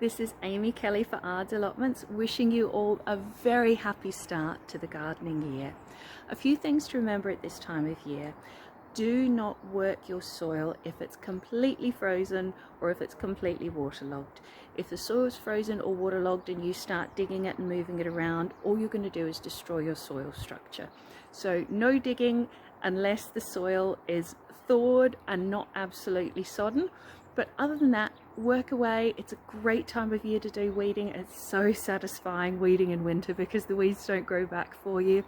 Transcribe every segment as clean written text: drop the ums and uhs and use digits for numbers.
This is Amy Kelly for Ards Allotments, wishing you all a very happy start to the gardening year. A few things to remember at this time of year. Do not work your soil if it's completely frozen or if it's completely waterlogged. If the soil is frozen or waterlogged and you start digging it and moving it around, all you're going to do is destroy your soil structure. So no digging unless the soil is thawed and not absolutely sodden. But other than that, work away. It's a great time of year to do weeding. It's so satisfying weeding in winter because the weeds don't grow back for you.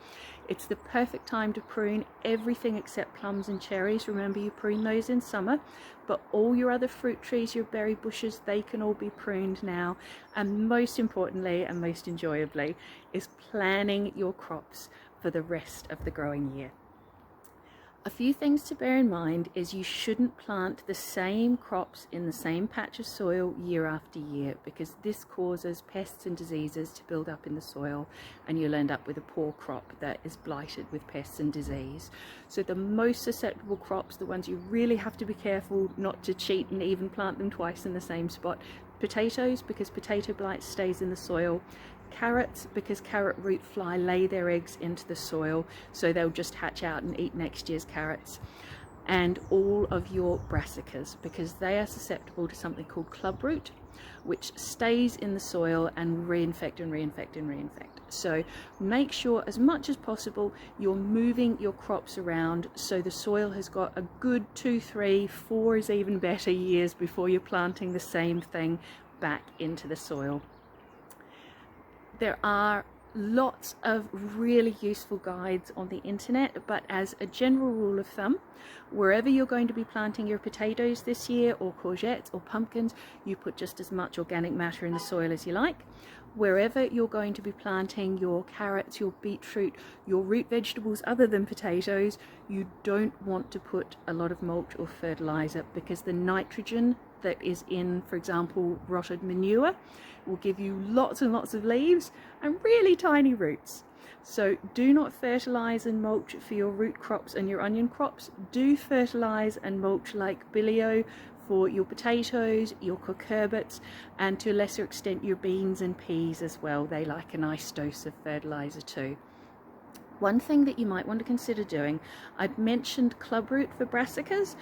It's the perfect time to prune everything except plums and cherries. Remember, you prune those in summer, but all your other fruit trees, your berry bushes, they can all be pruned now. And most importantly and most enjoyably is planning your crops for the rest of the growing year. A few things to bear in mind is you shouldn't plant the same crops in the same patch of soil year after year, because this causes pests and diseases to build up in the soil and you'll end up with a poor crop that is blighted with pests and disease. So the most susceptible crops, the ones you really have to be careful not to cheat and even plant them twice in the same spot: potatoes, because potato blight stays in the soil; carrots, because carrot root fly lay their eggs into the soil, so they'll just hatch out and eat next year's carrots; and all of your brassicas, because they are susceptible to something called clubroot, which stays in the soil and reinfect and reinfect and reinfect. So make sure as much as possible you're moving your crops around so the soil has got a good 2, 3, 4 is even better years before you're planting the same thing back into the soil. There are lots of really useful guides on the internet, but as a general rule of thumb, wherever you're going to be planting your potatoes this year, or courgettes or pumpkins, you put just as much organic matter in the soil as you like. Wherever you're going to be planting your carrots, your beetroot, your root vegetables other than potatoes, you don't want to put a lot of mulch or fertilizer, because the nitrogen that is in, for example, rotted manure will give you lots and lots of leaves and really tiny roots. So do not fertilize and mulch for your root crops and your onion crops. Do fertilize and mulch like billio for your potatoes, your cucurbits, and to a lesser extent your beans and peas as well. They like a nice dose of fertilizer too. One thing that you might want to consider doing, I'd mentioned clubroot for brassicas.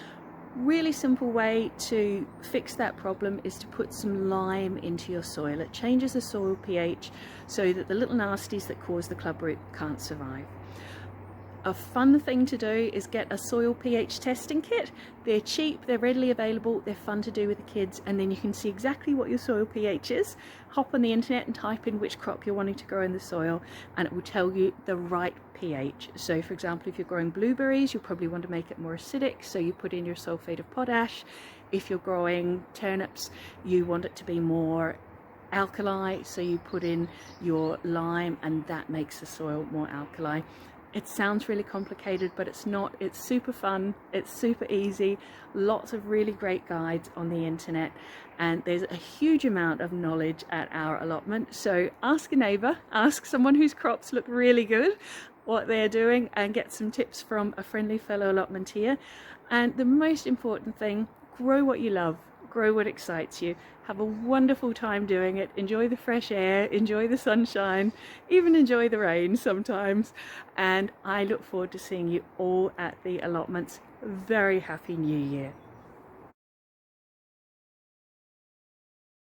Really simple way to fix that problem is to put some lime into your soil. It changes the soil pH so that the little nasties that cause the clubroot can't survive. A fun thing to do is get a soil pH testing kit. They're cheap, they're readily available, they're fun to do with the kids, and then you can see exactly what your soil pH is. Hop on the internet and type in which crop you're wanting to grow in the soil, and it will tell you the right pH. So for example, if you're growing blueberries, you'll probably want to make it more acidic, so you put in your sulfate of potash. If you're growing turnips, you want it to be more alkali, so you put in your lime, and that makes the soil more alkali. It sounds really complicated, but it's not. It's super fun, it's super easy, lots of really great guides on the internet, and there's a huge amount of knowledge at our allotment. So ask a neighbour, ask someone whose crops look really good what they're doing, and get some tips from a friendly fellow allotmenteer. And the most important thing, grow what you love. Grow what excites you. Have a wonderful time doing it. Enjoy the fresh air, enjoy the sunshine, even enjoy the rain sometimes. And I look forward to seeing you all at the allotments. Very happy New Year.